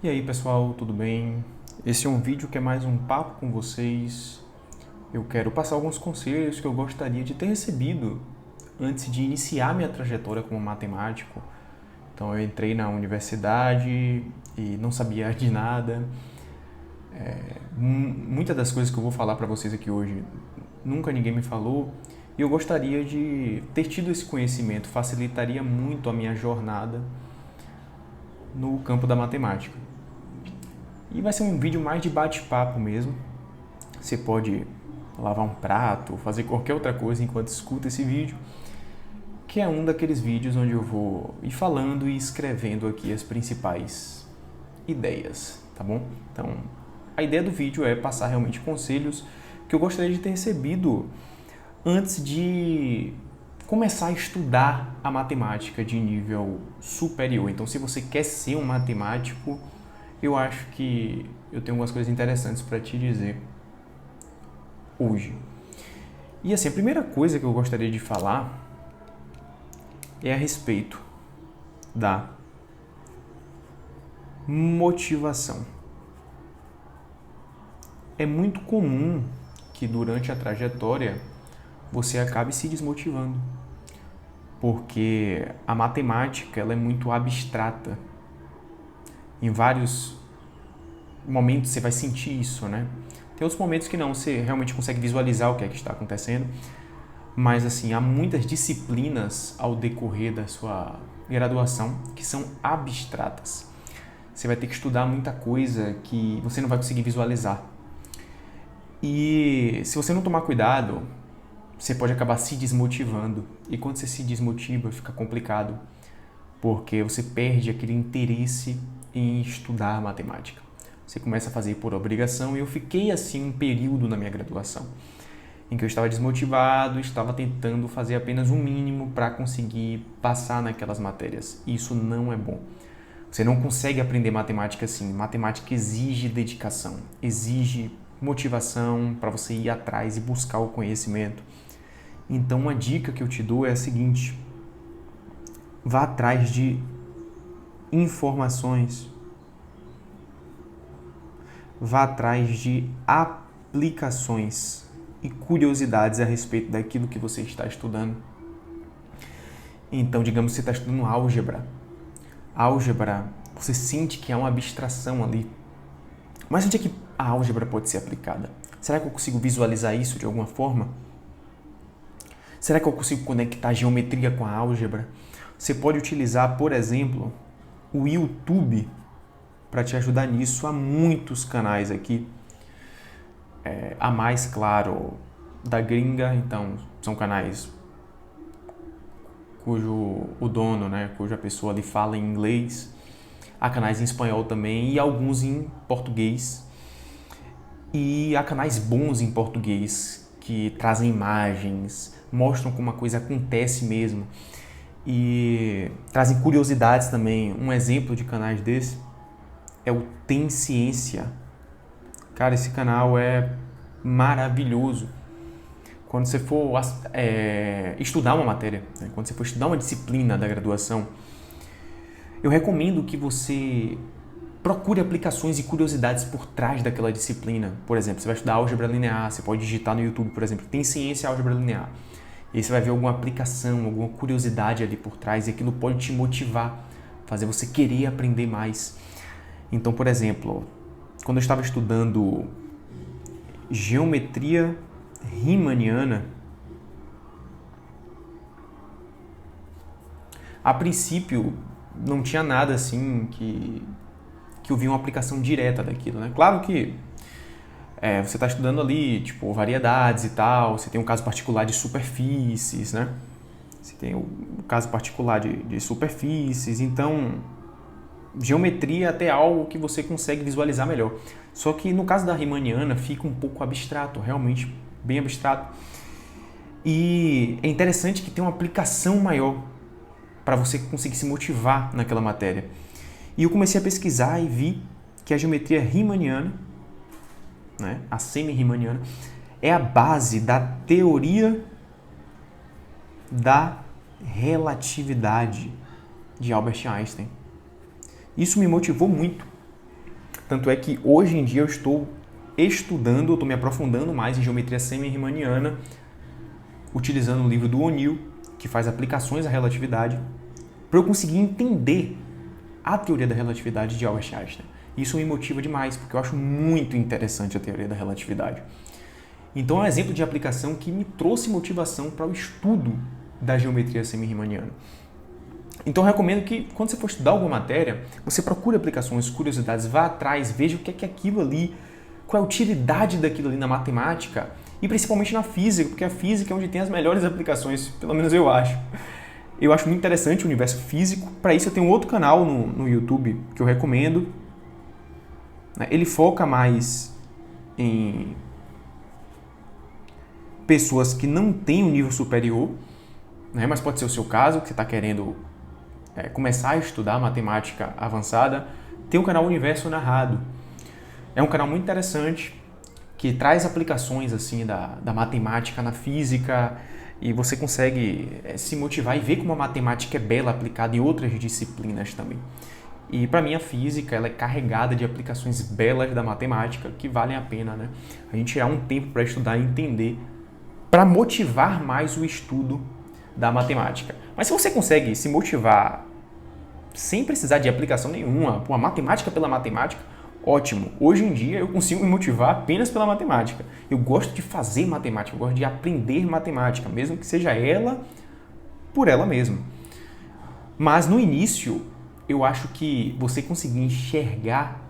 E aí pessoal, tudo bem? Esse é um vídeo que é mais um papo com vocês. Eu quero passar alguns conselhos que eu gostaria de ter recebido antes de iniciar minha trajetória como matemático. Então eu entrei na universidade e não sabia de nada. Muitas das coisas que eu vou falar para vocês aqui hoje nunca ninguém me falou e eu gostaria de ter tido esse conhecimento, facilitaria muito a minha jornada no campo da matemática. E vai ser um vídeo mais de bate-papo mesmo. Você pode lavar um prato, fazer qualquer outra coisa enquanto escuta esse vídeo, que é um daqueles vídeos onde eu vou ir falando e escrevendo aqui as principais ideias, tá bom? Então, a ideia do vídeo é passar realmente conselhos que eu gostaria de ter recebido antes de começar a estudar a matemática de nível superior. Então, se você quer ser um matemático, eu acho que eu tenho algumas coisas interessantes para te dizer hoje. E assim, a primeira coisa que eu gostaria de falar é a respeito da motivação. É muito comum que durante a trajetória você acabe se desmotivando, porque a matemática ela é muito abstrata. Em vários momentos você vai sentir isso, né? Tem outros momentos que não, você realmente consegue visualizar o que é que está acontecendo, mas assim, há muitas disciplinas ao decorrer da sua graduação que são abstratas. Você vai ter que estudar muita coisa que você não vai conseguir visualizar. E se você não tomar cuidado, você pode acabar se desmotivando. E quando você se desmotiva, fica complicado, porque você perde aquele interesse em estudar matemática. Você começa a fazer por obrigação e eu fiquei assim um período na minha graduação em que eu estava desmotivado, estava tentando fazer apenas o mínimo para conseguir passar naquelas matérias. E isso não é bom. Você não consegue aprender matemática assim. Matemática exige dedicação, exige motivação para você ir atrás e buscar o conhecimento. Então, uma dica que eu te dou é a seguinte: vá atrás de informações, vá atrás de aplicações e curiosidades a respeito daquilo que você está estudando. Então, digamos que você está estudando álgebra. Álgebra, você sente que há uma abstração ali. Mas onde é que a álgebra pode ser aplicada? Será que eu consigo visualizar isso de alguma forma? Será que eu consigo conectar a geometria com a álgebra? Você pode utilizar, por exemplo, o YouTube para te ajudar nisso. Há muitos canais aqui. Há mais, claro, da gringa, então são canais cujo o dono, cuja pessoa ali fala em inglês. Há canais em espanhol também e alguns em português. E há canais bons em português que trazem imagens, mostram como a coisa acontece mesmo e trazem curiosidades também. Um exemplo de canais desse é o Tem Ciência. Cara, esse canal é maravilhoso. Quando você for estudar uma matéria, quando você for estudar uma disciplina da graduação, eu recomendo que você procure aplicações e curiosidades por trás daquela disciplina. Por exemplo, você vai estudar álgebra linear, você pode digitar no YouTube, por exemplo, Tem Ciência álgebra linear. E aí você vai ver alguma aplicação, alguma curiosidade ali por trás e aquilo pode te motivar, fazer você querer aprender mais. Então, por exemplo, quando eu estava estudando geometria riemanniana, a princípio não tinha nada assim que eu vi uma aplicação direta daquilo, né? Claro que você está estudando ali, tipo, variedades e tal, você tem um caso particular de superfícies, né? Você tem o caso particular de superfícies, então geometria é até algo que você consegue visualizar melhor. Só que no caso da riemanniana fica um pouco abstrato, realmente bem abstrato. E é interessante que tem uma aplicação maior para você conseguir se motivar naquela matéria. E eu comecei a pesquisar e vi que a geometria riemanniana, a semi-riemanniana, é a base da teoria da relatividade de Albert Einstein. Isso me motivou muito, Tanto é que hoje em dia eu estou estou me aprofundando mais em geometria semi-riemanniana, utilizando o livro do O'Neill, que faz aplicações à relatividade, para eu conseguir entender a teoria da relatividade de Albert Einstein. Isso me motiva demais, porque eu acho muito interessante a teoria da relatividade. Então é um exemplo de aplicação que me trouxe motivação para o estudo da geometria semi-riemanniana. Então eu recomendo que, quando você for estudar alguma matéria, você procure aplicações, curiosidades, vá atrás, veja o que é aquilo ali, qual é a utilidade daquilo ali na matemática e principalmente na física, porque a física é onde tem as melhores aplicações, pelo menos eu acho. Eu acho muito interessante o universo físico. Para isso eu tenho outro canal no YouTube que eu recomendo. Ele foca mais em pessoas que não têm um nível superior, né? Mas pode ser o seu caso, que você está querendo começar a estudar matemática avançada. Tem o canal Universo Narrado. É um canal muito interessante que traz aplicações assim da matemática na física e você consegue se motivar e ver como a matemática é bela aplicada em outras disciplinas também. E para mim a física ela é carregada de aplicações belas da matemática que valem a pena, né? A gente tirar um tempo para estudar e entender, para motivar mais o estudo da matemática. Mas se você consegue se motivar sem precisar de aplicação nenhuma, a matemática pela matemática, ótimo. Hoje em dia eu consigo me motivar apenas pela matemática. Eu gosto de fazer matemática, eu gosto de aprender matemática, mesmo que seja ela por ela mesma. Mas no início, eu acho que você conseguir enxergar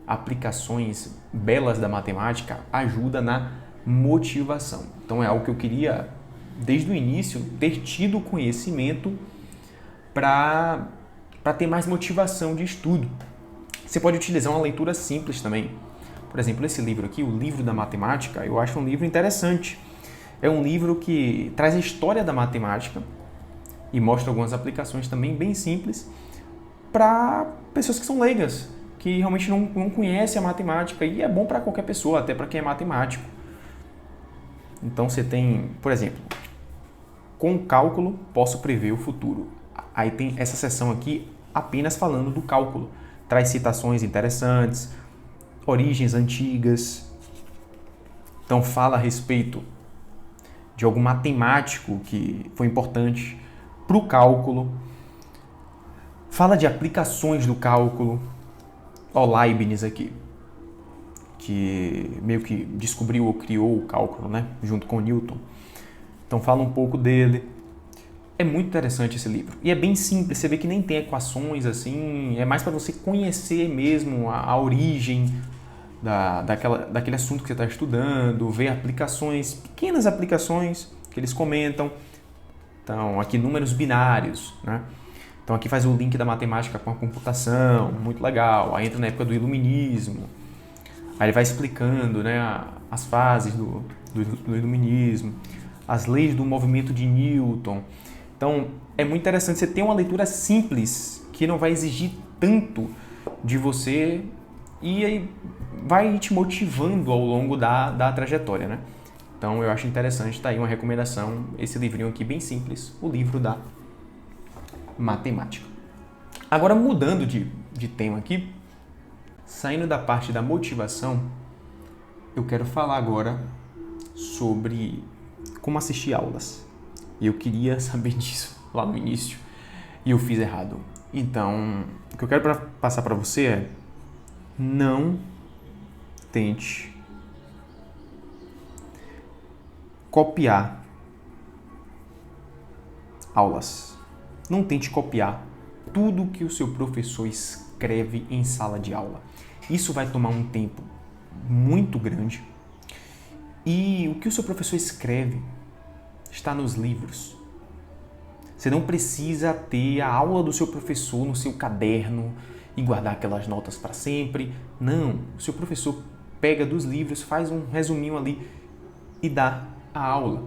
aplicações belas da matemática ajuda na motivação. Então é algo que eu queria, desde o início, ter tido conhecimento para ter mais motivação de estudo. Você pode utilizar uma leitura simples também. Por exemplo, esse livro aqui, o Livro da Matemática, eu acho um livro interessante. É um livro que traz a história da matemática e mostra algumas aplicações também bem simples para pessoas que são leigas, que realmente não conhecem a matemática, e é bom para qualquer pessoa, até para quem é matemático. Então você tem, por exemplo, com cálculo posso prever o futuro. Aí tem essa seção aqui apenas falando do cálculo. Traz citações interessantes, origens antigas. Então fala a respeito de algum matemático que foi importante para o cálculo. Fala de aplicações do cálculo. Ó, Leibniz aqui, que meio que descobriu ou criou o cálculo, né? Junto com Newton. Então fala um pouco dele. É muito interessante esse livro. E é bem simples, você vê que nem tem equações assim, é mais para você conhecer mesmo a origem daquele assunto que você está estudando, ver aplicações, pequenas aplicações que eles comentam. Então, aqui números binários, né? Então aqui faz o link da matemática com a computação, muito legal. Aí entra na época do iluminismo. Aí ele vai explicando, né, as fases do iluminismo, as leis do movimento de Newton. Então, é muito interessante você ter uma leitura simples, que não vai exigir tanto de você e aí vai te motivando ao longo da trajetória, né? Então, eu acho interessante, tá aí uma recomendação, esse livrinho aqui bem simples, o livro da matemática. Agora, mudando de tema aqui, saindo da parte da motivação, eu quero falar agora sobre como assistir aulas. E eu queria saber disso lá no início e eu fiz errado. Então, o que eu quero passar para você é: não tente copiar aulas. Não tente copiar tudo que o seu professor escreve em sala de aula. Isso vai tomar um tempo muito grande. E o que o seu professor escreve está nos livros. Você não precisa ter a aula do seu professor no seu caderno e guardar aquelas notas para sempre. Não, o seu professor pega dos livros, faz um resuminho ali e dá a aula.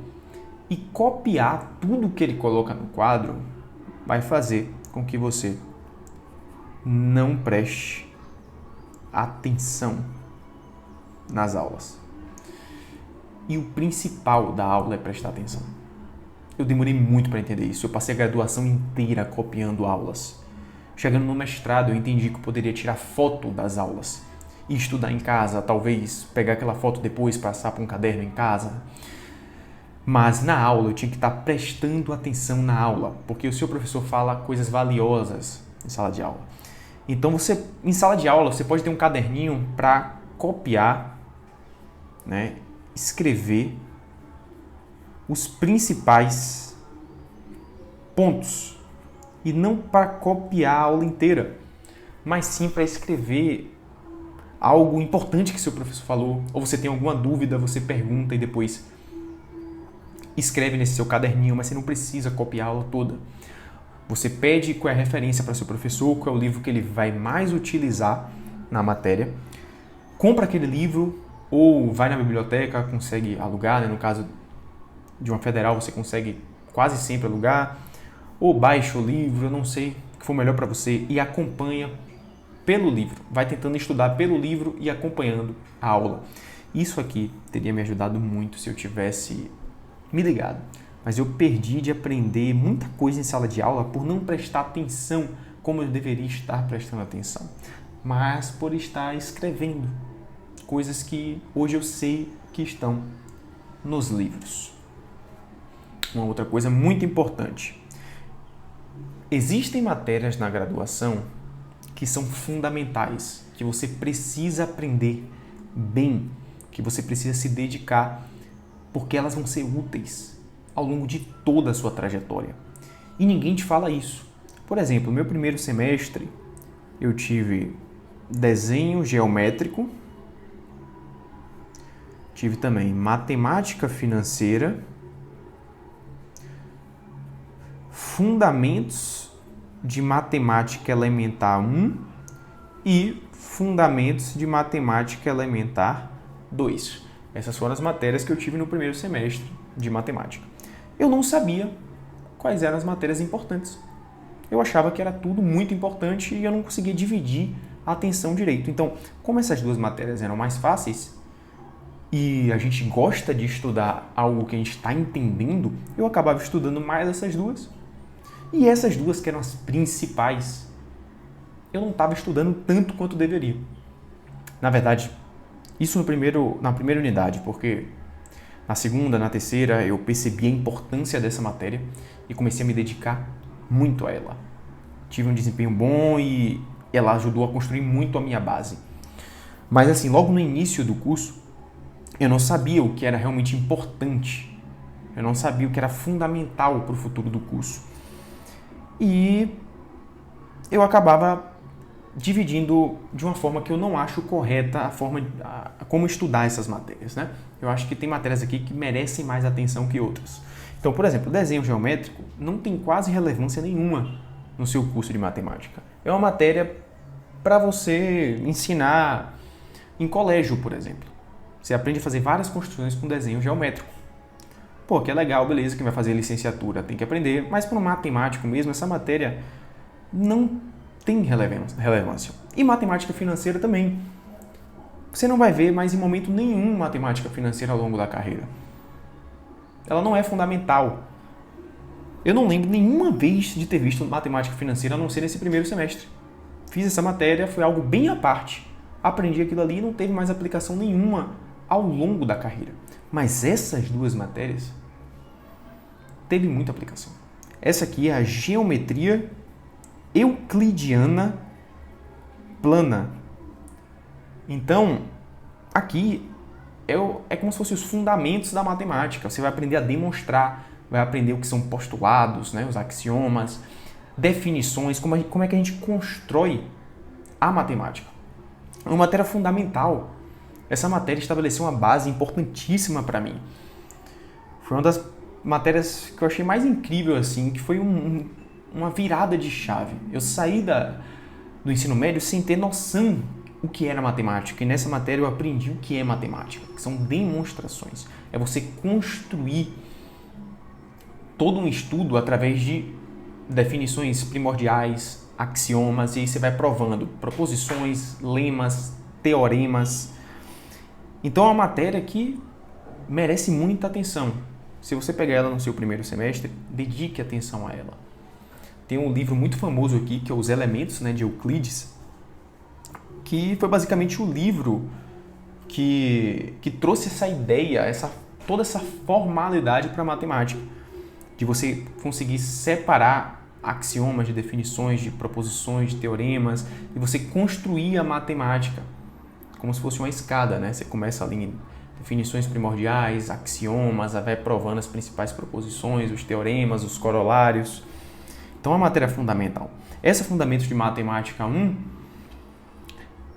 E copiar tudo que ele coloca no quadro vai fazer com que você não preste atenção nas aulas. E o principal da aula é prestar atenção. Eu demorei muito para entender isso. Eu passei a graduação inteira copiando aulas. Chegando no mestrado, eu entendi que eu poderia tirar foto das aulas. e estudar em casa, talvez pegar aquela foto depois, passar para um caderno em casa. Mas na aula eu tinha que estar prestando atenção na aula, porque o seu professor fala coisas valiosas em sala de aula. Então em sala de aula você pode ter um caderninho para copiar, né, escrever os principais pontos e não para copiar a aula inteira, mas sim para escrever algo importante que seu professor falou, ou você tem alguma dúvida, você pergunta e depois escreve nesse seu caderninho, mas você não precisa copiar a aula toda. Você pede qual é a referência para seu professor, qual é o livro que ele vai mais utilizar na matéria, compra aquele livro ou vai na biblioteca, consegue alugar, né? No caso de uma federal você consegue quase sempre alugar, ou baixa o livro, eu não sei o que for melhor para você, e acompanha pelo livro. Vai tentando estudar pelo livro e acompanhando a aula. Isso aqui teria me ajudado muito se eu tivesse me ligado. Mas eu perdi de aprender muita coisa em sala de aula por não prestar atenção como eu deveria estar prestando atenção. Mas por estar escrevendo coisas que hoje eu sei que estão nos livros. Uma outra coisa muito importante. Existem matérias na graduação que são fundamentais, que você precisa aprender bem, que você precisa se dedicar, porque elas vão ser úteis ao longo de toda a sua trajetória. E ninguém te fala isso. Por exemplo, no meu primeiro semestre, eu tive desenho geométrico, tive também matemática financeira, fundamentos de matemática elementar 1 e fundamentos de matemática elementar 2. Essas foram as matérias que eu tive no primeiro semestre de matemática. Eu não sabia quais eram as matérias importantes. Eu achava que era tudo muito importante e eu não conseguia dividir a atenção direito. Então, como essas duas matérias eram mais fáceis e a gente gosta de estudar algo que a gente está entendendo, eu acabava estudando mais essas duas. E essas duas, que eram as principais, eu não estava estudando tanto quanto deveria. Na verdade, isso na primeira unidade, porque na segunda, na terceira, eu percebi a importância dessa matéria e comecei a me dedicar muito a ela. Tive um desempenho bom e ela ajudou a construir muito a minha base. Mas assim, logo no início do curso, eu não sabia o que era realmente importante. Eu não sabia o que era fundamental para o futuro do curso. E eu acabava dividindo de uma forma que eu não acho correta como estudar essas matérias, né? Eu acho que tem matérias aqui que merecem mais atenção que outras. Então, por exemplo, o desenho geométrico não tem quase relevância nenhuma no seu curso de matemática. É uma matéria para você ensinar em colégio, por exemplo. Você aprende a fazer várias construções com desenho geométrico. Pô, que é legal, beleza, quem vai fazer licenciatura tem que aprender, mas para um matemático mesmo, essa matéria não tem relevância. E matemática financeira também. Você não vai ver mais em momento nenhum matemática financeira ao longo da carreira. Ela não é fundamental. Eu não lembro nenhuma vez de ter visto matemática financeira a não ser nesse primeiro semestre. Fiz essa matéria, foi algo bem à parte. Aprendi aquilo ali e não teve mais aplicação nenhuma ao longo da carreira. Mas essas duas matérias teve muita aplicação. Essa aqui é a geometria euclidiana plana. Então, aqui é como se fossem os fundamentos da matemática. Você vai aprender a demonstrar, vai aprender o que são postulados, né, os axiomas, definições, como é que a gente constrói a matemática. É uma matéria fundamental. Essa matéria estabeleceu uma base importantíssima para mim. Foi uma das matérias que eu achei mais incrível, assim, que foi uma virada de chave. Eu saí do ensino médio sem ter noção o que era matemática. E nessa matéria eu aprendi o que é matemática, que são demonstrações. É você construir todo um estudo através de definições primordiais, axiomas, e aí você vai provando proposições, lemas, teoremas. Então é uma matéria que merece muita atenção. Se você pegar ela no seu primeiro semestre, dedique atenção a ela. Tem um livro muito famoso aqui, que é Os Elementos, né, de Euclides. que foi basicamente o livro que trouxe essa ideia, toda essa formalidade para a matemática, de você conseguir separar axiomas de definições, de proposições, de teoremas, e você construir a matemática como se fosse uma escada, né? Você começa ali em definições primordiais, axiomas, vai provando as principais proposições, os teoremas, os corolários. Então, a matéria é fundamental. Essa Fundamentos de Matemática 1,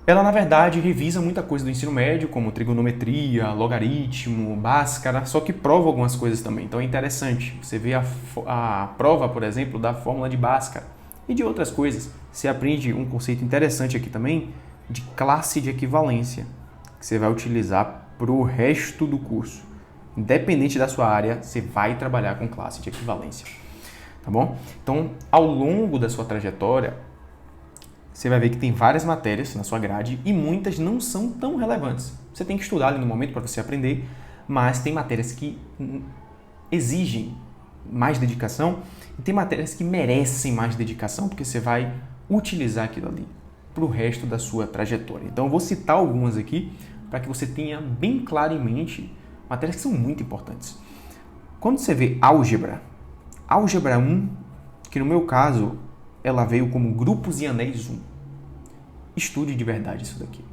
ela, na verdade, revisa muita coisa do ensino médio, como trigonometria, logaritmo, Bhaskara, só que prova algumas coisas também. Então, é interessante. Você vê a prova, por exemplo, da fórmula de Bhaskara e de outras coisas. Você aprende um conceito interessante aqui também, de classe de equivalência, que você vai utilizar para o resto do curso. Independente da sua área, você vai trabalhar com classe de equivalência. Tá bom? Então, ao longo da sua trajetória, você vai ver que tem várias matérias na sua grade e muitas não são tão relevantes. Você tem que estudar ali no momento para você aprender, mas tem matérias que exigem mais dedicação e tem matérias que merecem mais dedicação, porque você vai utilizar aquilo ali para o resto da sua trajetória. Então, eu vou citar algumas aqui para que você tenha bem claro em mente matérias que são muito importantes. Quando você vê álgebra 1, que no meu caso, ela veio como grupos e anéis 1. Estude de verdade isso daqui.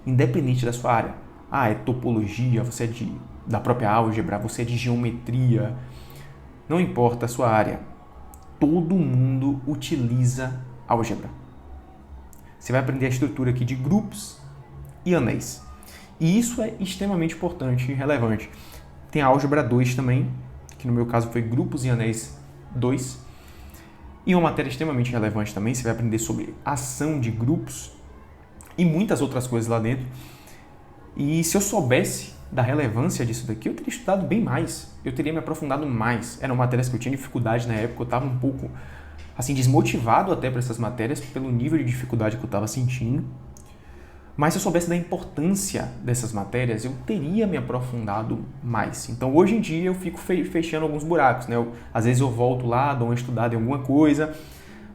Independente da sua área. É topologia, você é da própria álgebra, você é de geometria. Não importa a sua área. Todo mundo utiliza álgebra. Você vai aprender a estrutura aqui de grupos e anéis. E isso é extremamente importante e relevante. Tem a álgebra 2 também, que no meu caso foi grupos e anéis 2. E uma matéria extremamente relevante também, você vai aprender sobre ação de grupos e muitas outras coisas lá dentro. E se eu soubesse da relevância disso daqui, eu teria estudado bem mais, eu teria me aprofundado mais. Eram matérias que eu tinha dificuldade na época, eu estava um pouco assim, desmotivado até para essas matérias, pelo nível de dificuldade que eu estava sentindo. Mas se eu soubesse da importância dessas matérias, eu teria me aprofundado mais. Então, hoje em dia, eu fico fechando alguns buracos, né? Às vezes eu volto lá, dou uma estudada em alguma coisa,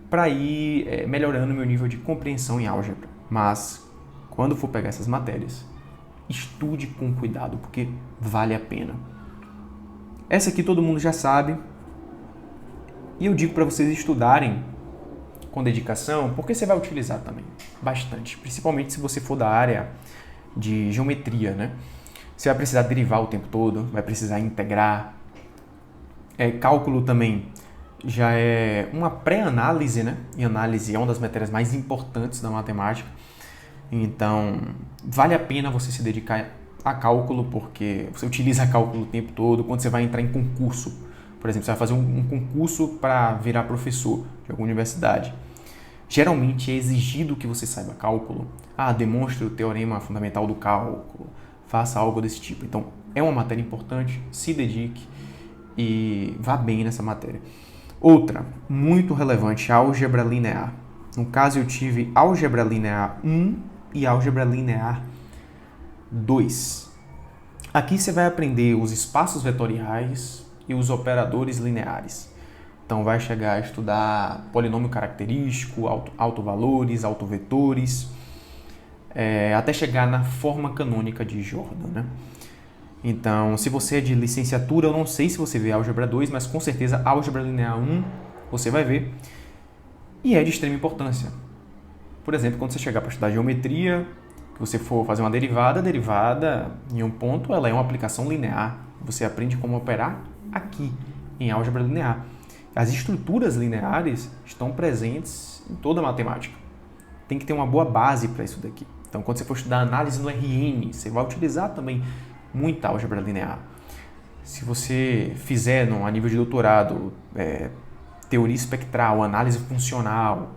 para ir melhorando meu nível de compreensão em álgebra. Mas, quando for pegar essas matérias, estude com cuidado, porque vale a pena. Essa aqui todo mundo já sabe. E eu digo para vocês estudarem com dedicação, porque você vai utilizar também bastante, principalmente se você for da área de geometria, né? Você vai precisar derivar o tempo todo, vai precisar integrar. Cálculo também já é uma pré-análise, né? E análise é uma das matérias mais importantes da matemática. Então, vale a pena você se dedicar a cálculo, porque você utiliza cálculo o tempo todo. Quando você vai entrar em concurso, por exemplo, você vai fazer um concurso para virar professor de alguma universidade. Geralmente é exigido que você saiba cálculo. Demonstre o teorema fundamental do cálculo. Faça algo desse tipo. Então, é uma matéria importante, se dedique e vá bem nessa matéria. Outra, muito relevante, álgebra linear. No caso, eu tive álgebra linear 1 e álgebra linear 2. Aqui você vai aprender os espaços vetoriais e os operadores lineares. Então, vai chegar a estudar polinômio característico, autovalores, autovetores, até chegar na forma canônica de Jordan, né? Então, se você é de licenciatura, eu não sei se você vê álgebra 2, mas com certeza álgebra linear 1 você vai ver. E é de extrema importância. Por exemplo, quando você chegar para estudar geometria, que você for fazer uma derivada, a derivada em um ponto ela é uma aplicação linear. Você aprende como operar aqui, em álgebra linear. As estruturas lineares estão presentes em toda a matemática. Tem que ter uma boa base para isso daqui. Então, quando você for estudar análise no RN, você vai utilizar também muita álgebra linear. Se você fizer, a nível de doutorado, teoria espectral, análise funcional,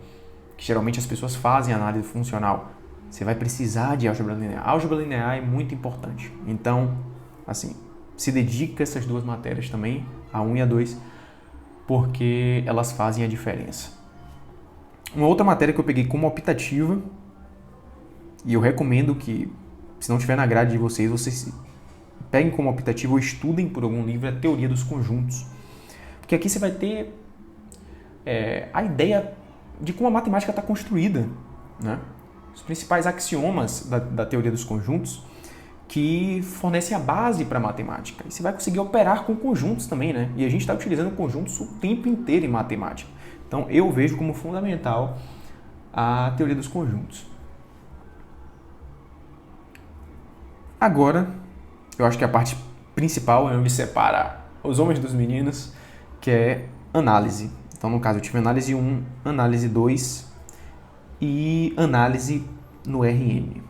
que geralmente as pessoas fazem análise funcional, você vai precisar de álgebra linear. A álgebra linear é muito importante. Então, assim, se dedica a essas duas matérias também, a 1 e a 2, porque elas fazem a diferença. Uma outra matéria que eu peguei como optativa, e eu recomendo que, se não tiver na grade de vocês peguem como optativa ou estudem por algum livro, é a teoria dos conjuntos. Porque aqui você vai ter a ideia de como a matemática está construída, né? os principais axiomas da teoria dos conjuntos que fornecem a base para a matemática. E você vai conseguir operar com conjuntos também, né? E a gente está utilizando conjuntos o tempo inteiro em matemática. Então, eu vejo como fundamental a teoria dos conjuntos. Agora, eu acho que a parte principal é onde separa os homens dos meninos, que é análise. Então, no caso, eu tive análise 1, análise 2 e análise no RN.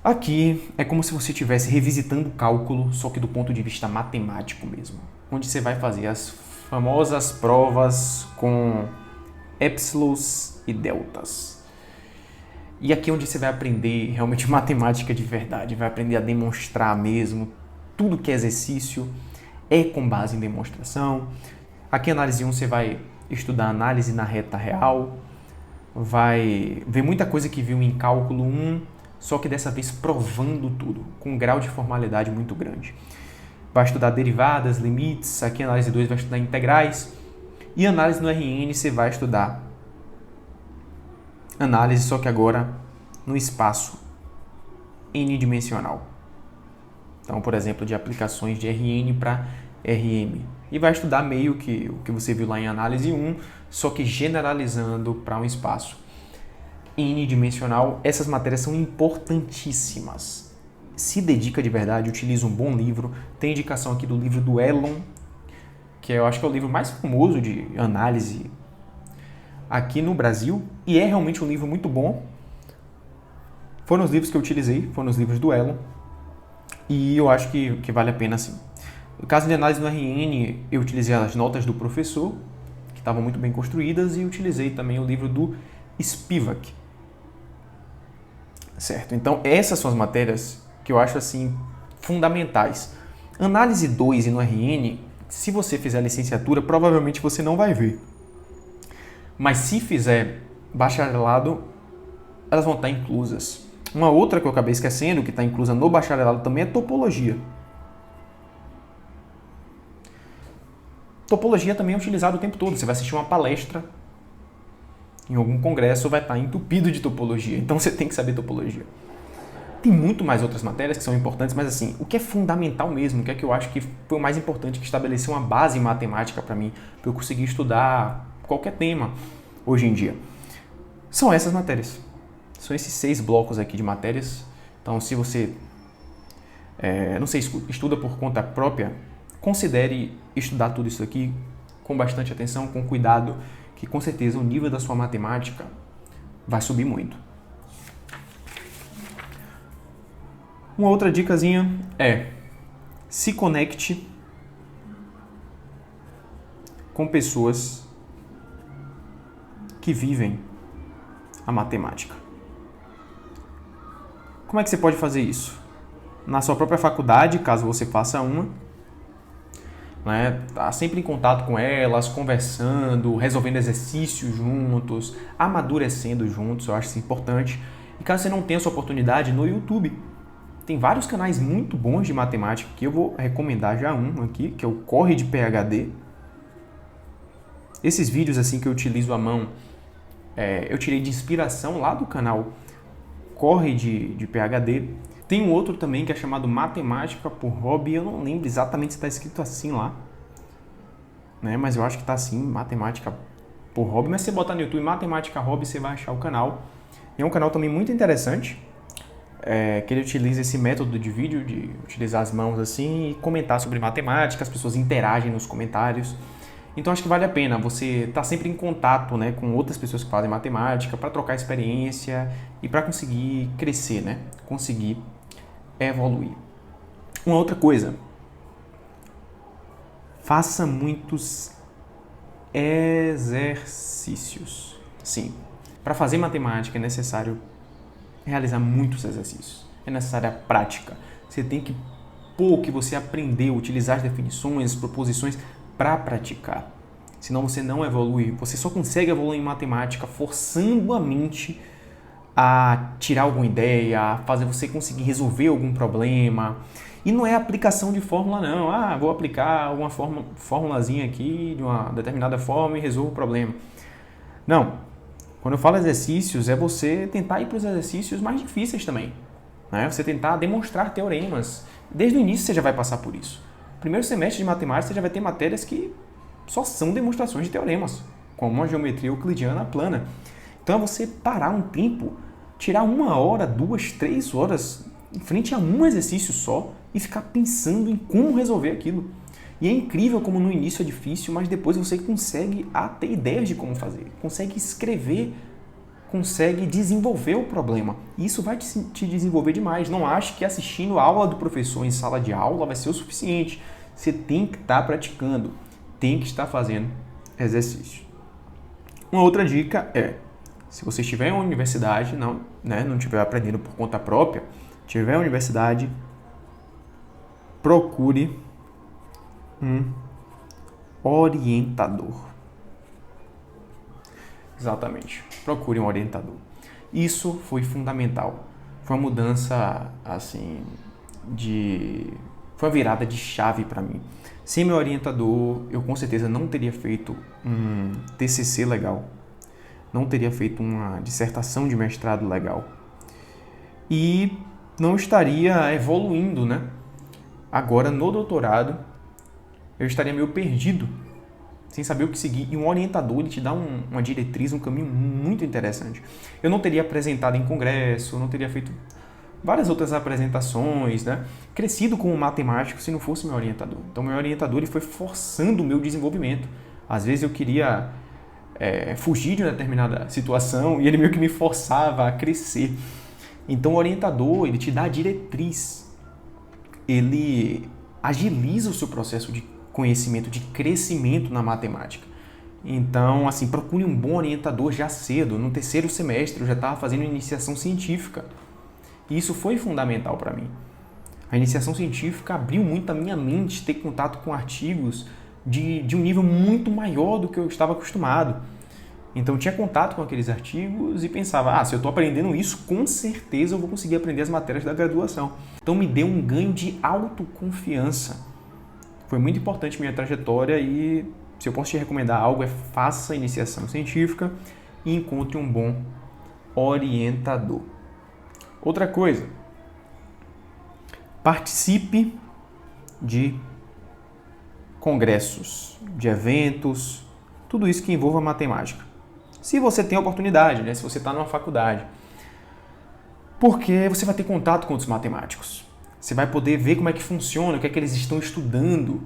Aqui é como se você estivesse revisitando o cálculo, só que do ponto de vista matemático mesmo, onde você vai fazer as famosas provas com épsilons e deltas. E aqui é onde você vai aprender realmente matemática de verdade, vai aprender a demonstrar mesmo. Tudo que é exercício é com base em demonstração. Aqui em análise 1 você vai estudar análise na reta real, vai ver muita coisa que viu em cálculo 1, só que dessa vez provando tudo, com um grau de formalidade muito grande. Vai estudar derivadas, limites, aqui em análise 2 vai estudar integrais, e análise no RN você vai estudar análise, só que agora no espaço n-dimensional. Então, por exemplo, de aplicações de RN para RM. E vai estudar meio que o que você viu lá em análise 1, só que generalizando para um espaço n-dimensional. Essas matérias são importantíssimas. Se dedica de verdade, utiliza um bom livro. Tem indicação aqui do livro do Elon, que eu acho que é o livro mais famoso de análise aqui no Brasil, e é realmente um livro muito bom. Foram os livros que eu utilizei, foram os livros do Elon, e eu acho que vale a pena sim. No caso de análise no RN, eu utilizei as notas do professor, que estavam muito bem construídas, e utilizei também o livro do Spivak. Certo? Então, essas são as matérias que eu acho assim fundamentais. Análise 2 e no RN, se você fizer a licenciatura, provavelmente você não vai ver. Mas se fizer bacharelado, elas vão estar inclusas. Uma outra que eu acabei esquecendo, que está inclusa no bacharelado também, é topologia. Topologia também é utilizada o tempo todo. Você vai assistir uma palestra em algum congresso, vai estar entupido de topologia. Então você tem que saber topologia. Tem muito mais outras matérias que são importantes, mas assim, o que é fundamental mesmo, o que é que eu acho que foi o mais importante, que estabeleceu uma base matemática para mim, para eu conseguir estudar qualquer tema hoje em dia, são essas matérias. São esses 6 blocos aqui de matérias. Então, se você, não sei, estuda por conta própria, considere estudar tudo isso aqui com bastante atenção, com cuidado, que com certeza o nível da sua matemática vai subir muito. Uma outra dicasinha é: se conecte com pessoas que vivem a matemática. Como é que você pode fazer isso? Na sua própria faculdade, caso você faça uma, né? Tá sempre em contato com elas, conversando, resolvendo exercícios juntos, amadurecendo juntos, eu acho isso importante. E caso você não tenha essa oportunidade, no YouTube tem vários canais muito bons de matemática, que eu vou recomendar já um aqui, que é o Corre de PhD. Esses vídeos assim que eu utilizo à mão, eu tirei de inspiração lá do canal Corre de PhD. Tem um outro também que é chamado Matemática por Hobby, eu não lembro exatamente se está escrito assim lá, né? Mas eu acho que está assim, Matemática por Hobby. Mas se você botar no YouTube Matemática Hobby, você vai achar o canal. É um canal também muito interessante, que ele utiliza esse método de vídeo, de utilizar as mãos assim e comentar sobre matemática, as pessoas interagem nos comentários. Então acho que vale a pena você estar sempre em contato, né, com outras pessoas que fazem matemática, para trocar experiência e para conseguir crescer, né, conseguir evoluir. Uma outra coisa, faça muitos exercícios. Sim, para fazer matemática é necessário realizar muitos exercícios. É necessária a prática. Você tem que pôr o que você aprendeu, utilizar as definições, as proposições para praticar. Senão você não evolui. Você só consegue evoluir em matemática forçando a mente a tirar alguma ideia, a fazer você conseguir resolver algum problema. E não é aplicação de fórmula não. Vou aplicar uma formulazinha aqui de uma determinada forma e resolvo o problema. Não. Quando eu falo exercícios, é você tentar ir para os exercícios mais difíceis também. Né? Você tentar demonstrar teoremas. Desde o início você já vai passar por isso. Primeiro semestre de matemática você já vai ter matérias que só são demonstrações de teoremas, como a geometria euclidiana plana. Então é você parar um tempo, tirar 1 hora, 2, 3 horas em frente a um exercício só e ficar pensando em como resolver aquilo. E é incrível como no início é difícil, mas depois você consegue ter ideias de como fazer, consegue escrever, consegue desenvolver o problema. Isso vai te desenvolver demais. Não ache que assistindo a aula do professor em sala de aula vai ser o suficiente. Você tem que estar praticando, tem que estar fazendo exercício. Uma outra dica é, se você estiver em uma universidade, não estiver aprendendo por conta própria, estiver em uma universidade, procure um orientador. Exatamente, procure um orientador. Isso foi fundamental. Foi uma mudança, assim, foi uma virada de chave para mim. Sem meu orientador, eu com certeza não teria feito um TCC legal, não teria feito uma dissertação de mestrado legal e não estaria evoluindo, né? Agora, no doutorado, eu estaria meio perdido, sem saber o que seguir. E um orientador, ele te dá uma diretriz, um caminho muito interessante. Eu não teria apresentado em congresso, não teria feito várias outras apresentações, né? Crescido como matemático se não fosse meu orientador. Então, meu orientador ele foi forçando o meu desenvolvimento. Às vezes eu queria fugir de uma determinada situação e ele meio que me forçava a crescer. Então, o orientador, ele te dá a diretriz. Ele agiliza o seu processo de conhecimento, de crescimento na matemática. Então, assim, procure um bom orientador já cedo. No terceiro semestre eu já estava fazendo iniciação científica. E isso foi fundamental para mim. A iniciação científica abriu muito a minha mente, ter contato com artigos de um nível muito maior do que eu estava acostumado. Então eu tinha contato com aqueles artigos e pensava, se eu estou aprendendo isso, com certeza eu vou conseguir aprender as matérias da graduação. Então me deu um ganho de autoconfiança. Foi muito importante minha trajetória e se eu posso te recomendar algo faça a iniciação científica e encontre um bom orientador. Outra coisa, participe de congressos, de eventos, tudo isso que envolva matemática. Se você tem a oportunidade, né? Se você está numa faculdade. Porque você vai ter contato com outros matemáticos. Você vai poder ver como é que funciona, o que é que eles estão estudando.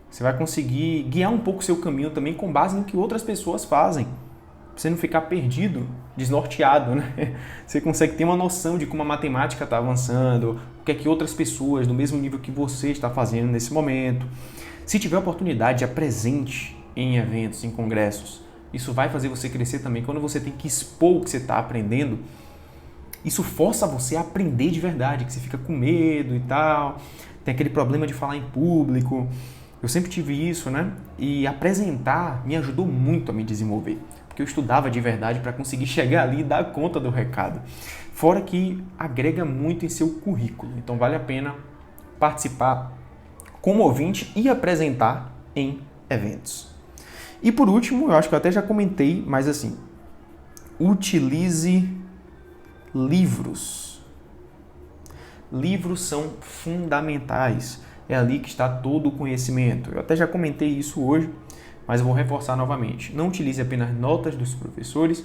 Você vai conseguir guiar um pouco o seu caminho também com base no que outras pessoas fazem. Pra você não ficar perdido, desnorteado, né? Você consegue ter uma noção de como a matemática está avançando, o que é que outras pessoas do mesmo nível que você está fazendo nesse momento. Se tiver oportunidade, apresente em eventos, em congressos. Isso vai fazer você crescer também. Quando você tem que expor o que você está aprendendo, isso força você a aprender de verdade, que você fica com medo e tal, tem aquele problema de falar em público. Eu sempre tive isso, né? E apresentar me ajudou muito a me desenvolver, porque eu estudava de verdade para conseguir chegar ali e dar conta do recado. Fora que agrega muito em seu currículo, então vale a pena participar como ouvinte e apresentar em eventos. E por último, eu acho que eu até já comentei, mas assim, utilize livros. Livros são fundamentais. É ali que está todo o conhecimento. Eu até já comentei isso hoje, mas eu vou reforçar novamente. Não utilize apenas notas dos professores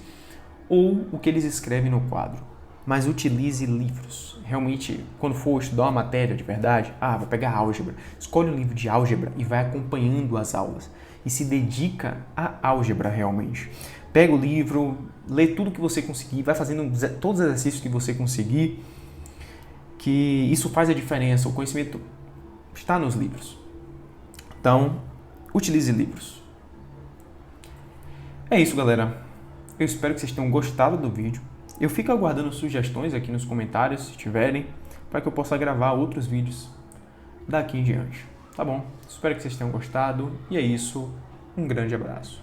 ou o que eles escrevem no quadro, mas utilize livros. Realmente, quando for estudar uma matéria de verdade, vai pegar álgebra. Escolhe um livro de álgebra e vai acompanhando as aulas. E se dedica à álgebra realmente. Pega o livro, lê tudo que você conseguir, vai fazendo todos os exercícios que você conseguir, que isso faz a diferença. O conhecimento está nos livros. Então, utilize livros. É isso, galera. Eu espero que vocês tenham gostado do vídeo. Eu fico aguardando sugestões aqui nos comentários, se tiverem, para que eu possa gravar outros vídeos daqui em diante. Tá bom? Espero que vocês tenham gostado. E é isso. Um grande abraço.